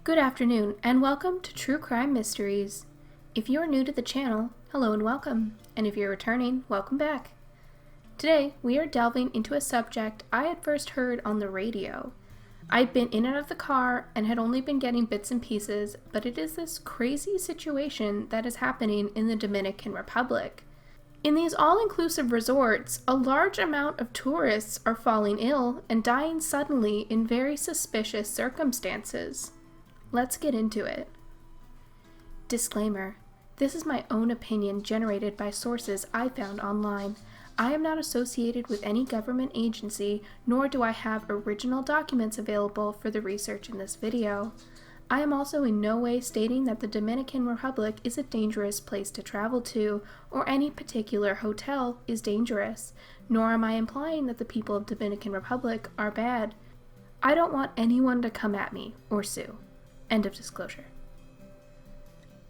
Good afternoon, and welcome to True Crime Mysteries. If you are new to the channel, hello and welcome, and if you're returning, welcome back. Today, we are delving into a subject I had first heard on the radio. I'd been in and out of the car and had only been getting bits and pieces, but it is this crazy situation that is happening in the Dominican Republic. In these all-inclusive resorts, a large amount of tourists are falling ill and dying suddenly in very suspicious circumstances. Let's get into it. Disclaimer: this is my own opinion generated by sources I found online. I am not associated with any government agency, nor do I have original documents available for the research in this video. I am also in no way stating that the Dominican Republic is a dangerous place to travel to, or any particular hotel is dangerous, nor am I implying that the people of Dominican Republic are bad. I don't want anyone to come at me or sue. End of disclosure.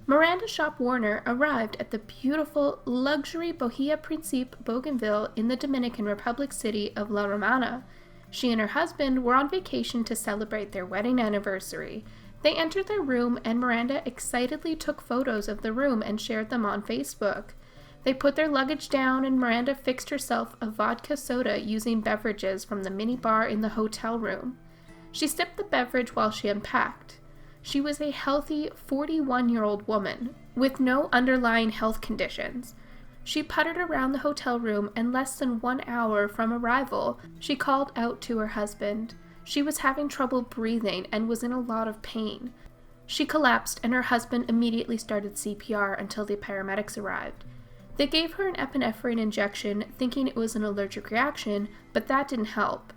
Miranda Shop Warner arrived at the beautiful luxury Bohia Principe Bougainville in the Dominican Republic city of La Romana. She and her husband were on vacation to celebrate their wedding anniversary. They entered their room and Miranda excitedly took photos of the room and shared them on Facebook. They put their luggage down and Miranda fixed herself a vodka soda using beverages from the minibar in the hotel room. She sipped the beverage while she unpacked. She was a healthy 41-year-old woman with no underlying health conditions. She puttered around the hotel room, and less than 1 hour from arrival, she called out to her husband. She was having trouble breathing and was in a lot of pain. She collapsed, and her husband immediately started CPR until the paramedics arrived. They gave her an epinephrine injection, thinking it was an allergic reaction, but that didn't help.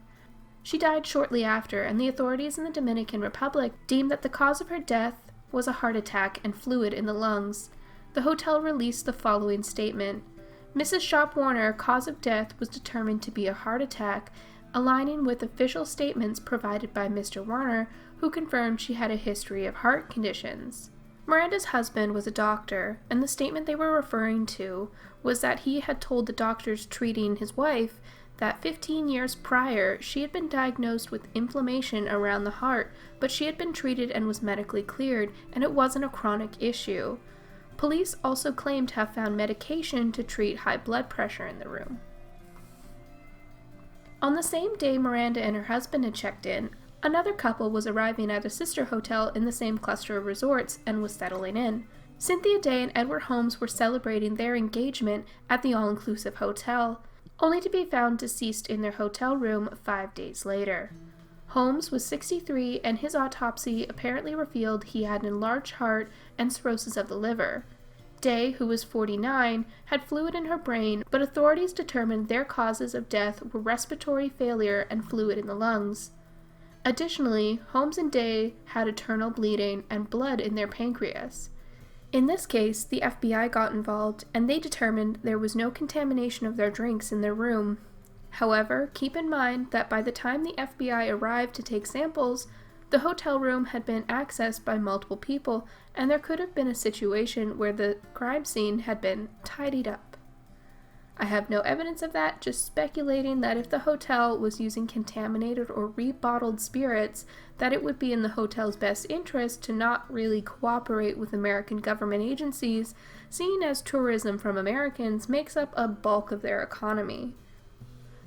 She died shortly after, and the authorities in the Dominican Republic deemed that the cause of her death was a heart attack and fluid in the lungs. The hotel released the following statement: Mrs. Shop Warner, cause of death was determined to be a heart attack, aligning with official statements provided by Mr. Warner, who confirmed she had a history of heart conditions. Miranda's husband was a doctor, and the statement they were referring to was that he had told the doctors treating his wife that 15 years prior, she had been diagnosed with inflammation around the heart, but she had been treated and was medically cleared, and it wasn't a chronic issue. Police also claimed to have found medication to treat high blood pressure in the room. On the same day Miranda and her husband had checked in, another couple was arriving at a sister hotel in the same cluster of resorts and was settling in. Cynthia Day and Edward Holmes were celebrating their engagement at the all-inclusive hotel, only to be found deceased in their hotel room 5 days later. Holmes was 63, and his autopsy apparently revealed he had an enlarged heart and cirrhosis of the liver. Day, who was 49, had fluid in her brain, but authorities determined their causes of death were respiratory failure and fluid in the lungs. Additionally, Holmes and Day had internal bleeding and blood in their pancreas. In this case, the FBI got involved, and they determined there was no contamination of their drinks in their room. However, keep in mind that by the time the FBI arrived to take samples, the hotel room had been accessed by multiple people, and there could have been a situation where the crime scene had been tidied up. I have no evidence of that, just speculating that if the hotel was using contaminated or rebottled spirits, that it would be in the hotel's best interest to not really cooperate with American government agencies, seeing as tourism from Americans makes up a bulk of their economy.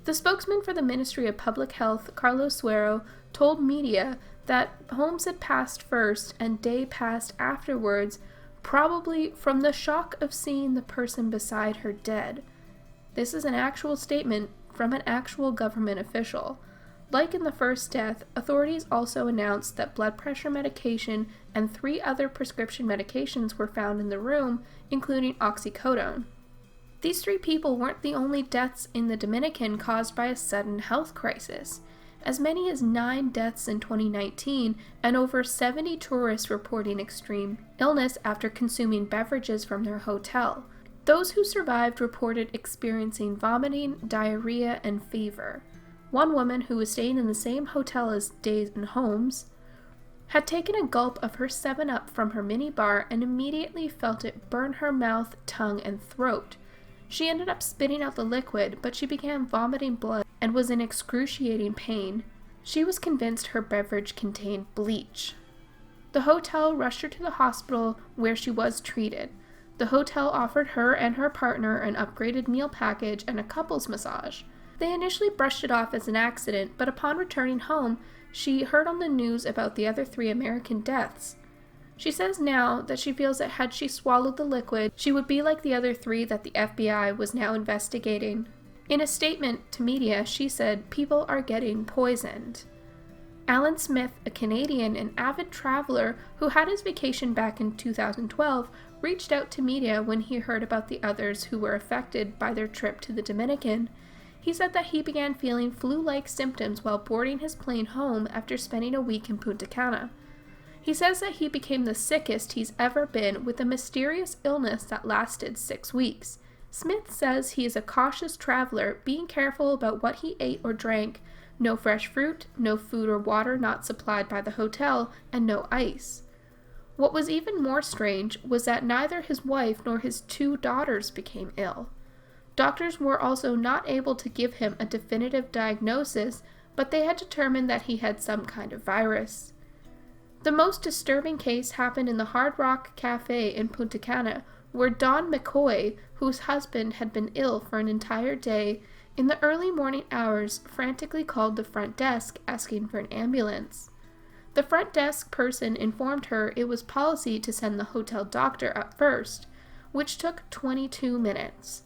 The spokesman for the Ministry of Public Health, Carlos Suero, told media that Holmes had passed first and Day passed afterwards, probably from the shock of seeing the person beside her dead. This is an actual statement from an actual government official. Like in the first death, authorities also announced that blood pressure medication and 3 other prescription medications were found in the room, including oxycodone. These 3 people weren't the only deaths in the Dominican caused by a sudden health crisis. As many as 9 deaths in 2019, and over 70 tourists reporting extreme illness after consuming beverages from their hotel. Those who survived reported experiencing vomiting, diarrhea, and fever. One woman who was staying in the same hotel as Day and Holmes had taken a gulp of her 7-Up from her minibar and immediately felt it burn her mouth, tongue, and throat. She ended up spitting out the liquid, but she began vomiting blood and was in excruciating pain. She was convinced her beverage contained bleach. The hotel rushed her to the hospital where she was treated. The hotel offered her and her partner an upgraded meal package and a couples massage. They initially brushed it off as an accident, but upon returning home, she heard on the news about the other 3 American deaths. She says now that she feels that had she swallowed the liquid, she would be like the other 3 that the FBI was now investigating. In a statement to media, she said, "People are getting poisoned." Alan Smith, a Canadian and avid traveler who had his vacation back in 2012, reached out to media when he heard about the others who were affected by their trip to the Dominican. He said that he began feeling flu-like symptoms while boarding his plane home after spending a week in Punta Cana. He says that he became the sickest he's ever been with a mysterious illness that lasted 6 weeks. Smith says he is a cautious traveler, being careful about what he ate or drank, no fresh fruit, no food or water not supplied by the hotel, and no ice. What was even more strange was that neither his wife nor his 2 daughters became ill. Doctors were also not able to give him a definitive diagnosis, but they had determined that he had some kind of virus. The most disturbing case happened in the Hard Rock Cafe in Punta Cana, where Don McCoy, whose husband had been ill for an entire day, in the early morning hours frantically called the front desk asking for an ambulance. The front desk person informed her it was policy to send the hotel doctor up first, which took 22 minutes.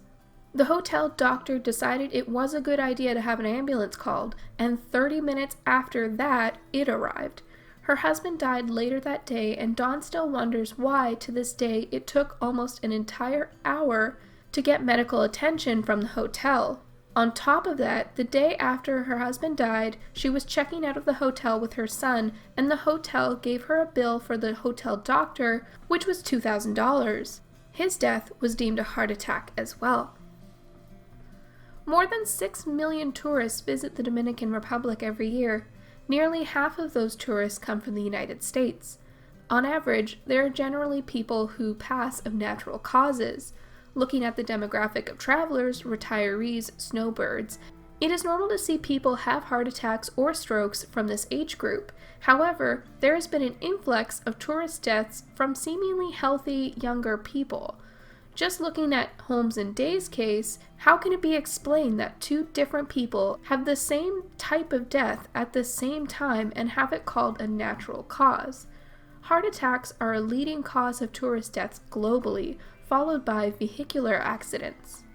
The hotel doctor decided it was a good idea to have an ambulance called, and 30 minutes after that, it arrived. Her husband died later that day, and Dawn still wonders why, to this day, it took almost an entire hour to get medical attention from the hotel. On top of that, the day after her husband died, she was checking out of the hotel with her son, and the hotel gave her a bill for the hotel doctor, which was $2,000. His death was deemed a heart attack as well. More than 6 million tourists visit the Dominican Republic every year. Nearly half of those tourists come from the United States. On average, there are generally people who pass of natural causes. Looking at the demographic of travelers, retirees, snowbirds, it is normal to see people have heart attacks or strokes from this age group. However, there has been an influx of tourist deaths from seemingly healthy younger people. Just looking at Holmes and Day's case, how can it be explained that 2 different people have the same type of death at the same time and have it called a natural cause? Heart attacks are a leading cause of tourist deaths globally, followed by vehicular accidents.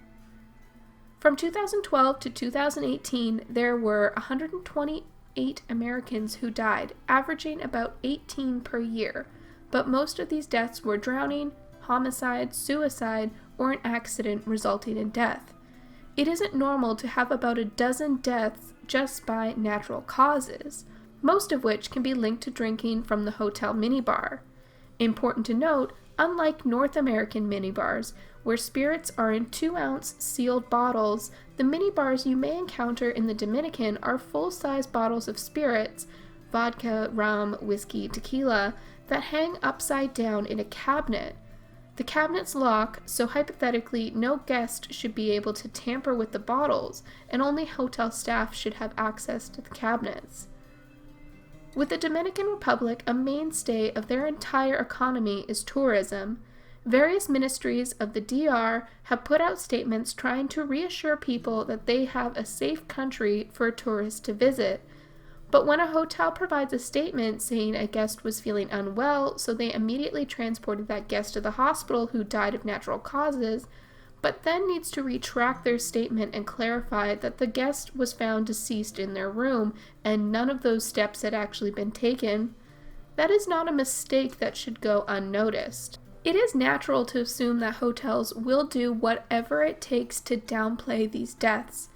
From 2012 to 2018, there were 128 Americans who died, averaging about 18 per year, but most of these deaths were drowning, homicide, suicide, or an accident resulting in death. It isn't normal to have about a dozen deaths just by natural causes, most of which can be linked to drinking from the hotel minibar. Important to note, unlike North American minibars, where spirits are in 2-ounce sealed bottles, the minibars you may encounter in the Dominican are full-size bottles of spirits, vodka, rum, whiskey, tequila, that hang upside down in a cabinet. The cabinets lock, so hypothetically no guest should be able to tamper with the bottles, and only hotel staff should have access to the cabinets. With the Dominican Republic, a mainstay of their entire economy is tourism. Various ministries of the DR have put out statements trying to reassure people that they have a safe country for tourists to visit. But when a hotel provides a statement saying a guest was feeling unwell, so they immediately transported that guest to the hospital who died of natural causes, but then needs to retract their statement and clarify that the guest was found deceased in their room and none of those steps had actually been taken, that is not a mistake that should go unnoticed. It is natural to assume that hotels will do whatever it takes to downplay these deaths.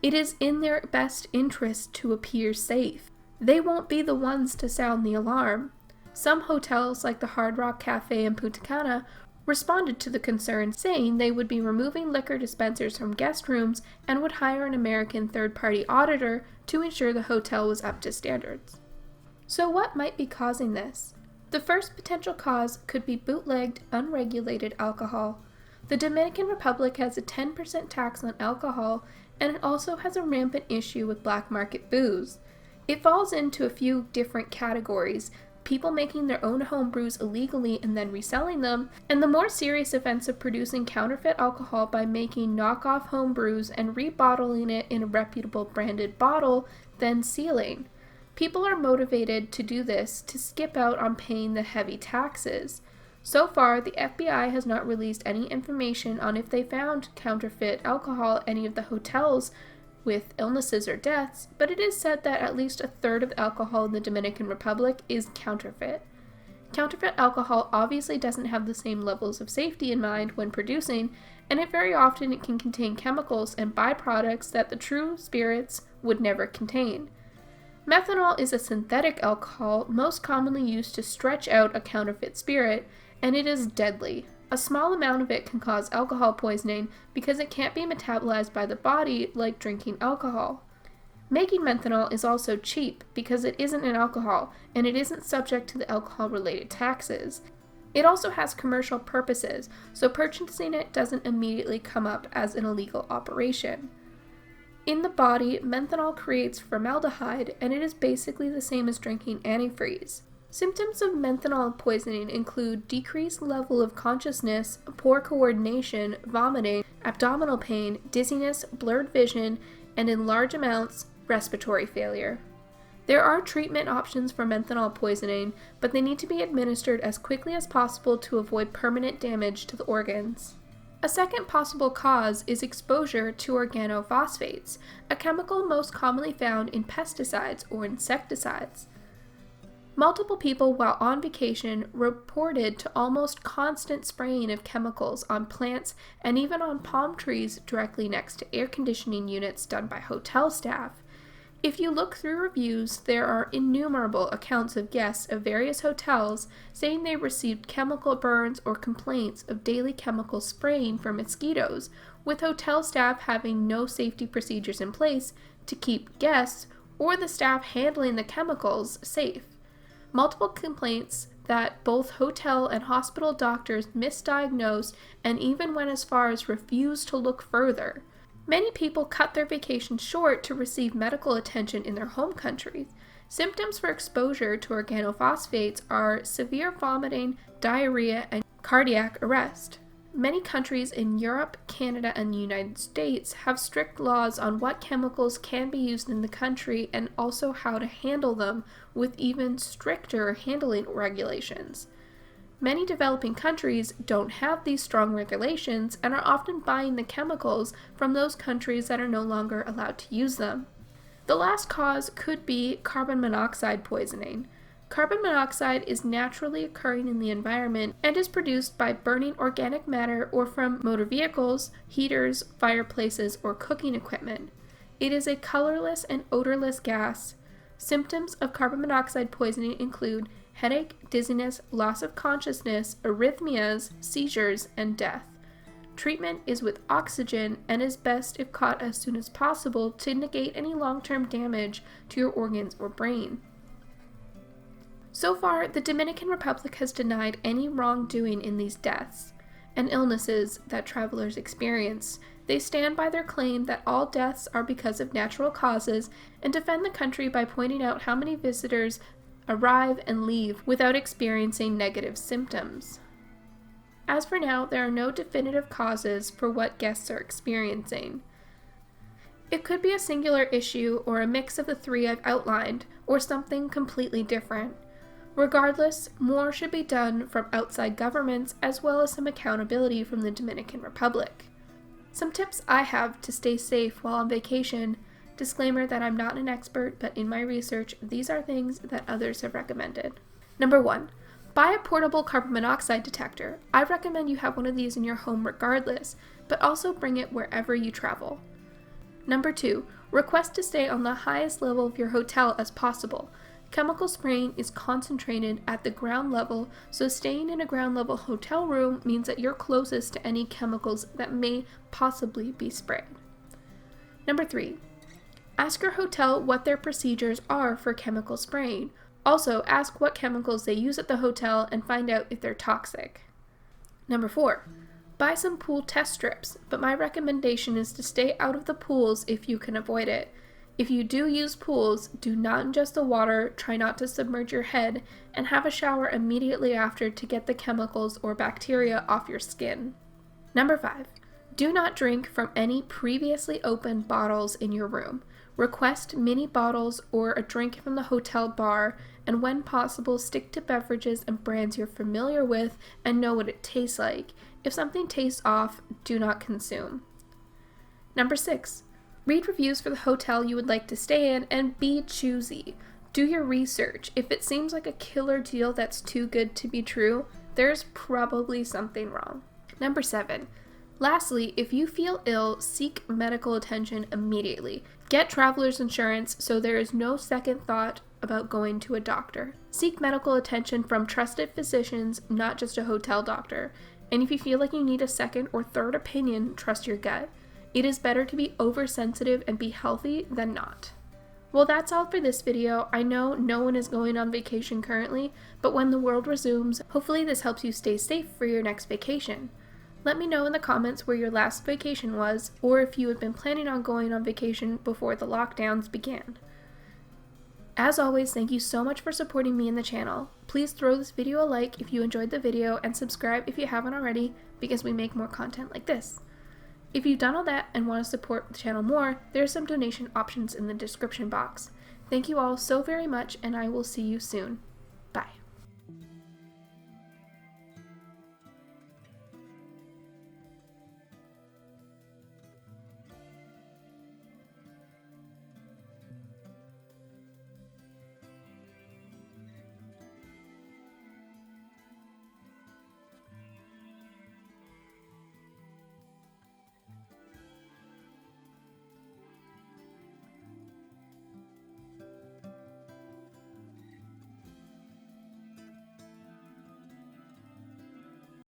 It is in their best interest to appear safe. They won't be the ones to sound the alarm. Some hotels, like the Hard Rock Cafe in Punta Cana, responded to the concern, saying they would be removing liquor dispensers from guest rooms and would hire an American third-party auditor to ensure the hotel was up to standards. So what might be causing this? The first potential cause could be bootlegged, unregulated alcohol. The Dominican Republic has a 10% tax on alcohol, and it also has a rampant issue with black market booze. It falls into a few different categories: people making their own home brews illegally and then reselling them, and the more serious offense of producing counterfeit alcohol by making knockoff home brews and rebottling it in a reputable branded bottle, then sealing. People are motivated to do this to skip out on paying the heavy taxes. So far, the FBI has not released any information on if they found counterfeit alcohol at any of the hotels with illnesses or deaths, but it is said that at least a third of alcohol in the Dominican Republic is counterfeit. Counterfeit alcohol obviously doesn't have the same levels of safety in mind when producing, and very often it can contain chemicals and byproducts that the true spirits would never contain. Methanol is a synthetic alcohol most commonly used to stretch out a counterfeit spirit, and it is deadly. A small amount of it can cause alcohol poisoning because it can't be metabolized by the body like drinking alcohol. Making methanol is also cheap because it isn't an alcohol and it isn't subject to the alcohol-related taxes. It also has commercial purposes, so purchasing it doesn't immediately come up as an illegal operation. In the body, methanol creates formaldehyde, and it is basically the same as drinking antifreeze. Symptoms of methanol poisoning include decreased level of consciousness, poor coordination, vomiting, abdominal pain, dizziness, blurred vision, and in large amounts, respiratory failure. There are treatment options for methanol poisoning, but they need to be administered as quickly as possible to avoid permanent damage to the organs. A second possible cause is exposure to organophosphates, a chemical most commonly found in pesticides or insecticides. Multiple people while on vacation reported to almost constant spraying of chemicals on plants and even on palm trees directly next to air conditioning units done by hotel staff. If you look through reviews, there are innumerable accounts of guests of various hotels saying they received chemical burns or complaints of daily chemical spraying for mosquitoes, with hotel staff having no safety procedures in place to keep guests or the staff handling the chemicals safe. Multiple complaints that both hotel and hospital doctors misdiagnosed and even went as far as refused to look further. Many people cut their vacation short to receive medical attention in their home countries. Symptoms for exposure to organophosphates are severe vomiting, diarrhea, and cardiac arrest. Many countries in Europe, Canada, and the United States have strict laws on what chemicals can be used in the country and also how to handle them, with even stricter handling regulations. Many developing countries don't have these strong regulations and are often buying the chemicals from those countries that are no longer allowed to use them. The last cause could be carbon monoxide poisoning. Carbon monoxide is naturally occurring in the environment and is produced by burning organic matter or from motor vehicles, heaters, fireplaces, or cooking equipment. It is a colorless and odorless gas. Symptoms of carbon monoxide poisoning include headache, dizziness, loss of consciousness, arrhythmias, seizures, and death. Treatment is with oxygen and is best if caught as soon as possible to negate any long-term damage to your organs or brain. So far, the Dominican Republic has denied any wrongdoing in these deaths and illnesses that travelers experience. They stand by their claim that all deaths are because of natural causes and defend the country by pointing out how many visitors arrive and leave without experiencing negative symptoms. As for now, there are no definitive causes for what guests are experiencing. It could be a singular issue or a mix of the three I've outlined, or something completely different. Regardless, more should be done from outside governments as well as some accountability from the Dominican Republic. Some tips I have to stay safe while on vacation. Disclaimer that I'm not an expert, but in my research, these are things that others have recommended. Number 1. Buy a portable carbon monoxide detector. I recommend you have one of these in your home regardless, but also bring it wherever you travel. Number 2. Request to stay on the highest level of your hotel as possible. Chemical spraying is concentrated at the ground level, so staying in a ground level hotel room means that you're closest to any chemicals that may possibly be sprayed. Number 3. Ask your hotel what their procedures are for chemical spraying. Also, ask what chemicals they use at the hotel and find out if they're toxic. Number 4. Buy some pool test strips, but my recommendation is to stay out of the pools if you can avoid it. If you do use pools, do not ingest the water, try not to submerge your head, and have a shower immediately after to get the chemicals or bacteria off your skin. Number 5. Do not drink from any previously opened bottles in your room. Request mini bottles or a drink from the hotel bar, and when possible, stick to beverages and brands you're familiar with and know what it tastes like. If something tastes off, do not consume. Number 6. Read reviews for the hotel you would like to stay in and be choosy. Do your research. If it seems like a killer deal that's too good to be true, there's probably something wrong. Number 7. Lastly, if you feel ill, seek medical attention immediately. Get traveler's insurance so there is no second thought about going to a doctor. Seek medical attention from trusted physicians, not just a hotel doctor. And if you feel like you need a second or third opinion, trust your gut. It is better to be oversensitive and be healthy than not. Well, that's all for this video. I know no one is going on vacation currently, but when the world resumes, hopefully this helps you stay safe for your next vacation. Let me know in the comments where your last vacation was, or if you had been planning on going on vacation before the lockdowns began. As always, thank you so much for supporting me and the channel. Please throw this video a like if you enjoyed the video, and subscribe if you haven't already, because we make more content like this. If you've done all that and want to support the channel more, there are some donation options in the description box. Thank you all so very much, and I will see you soon.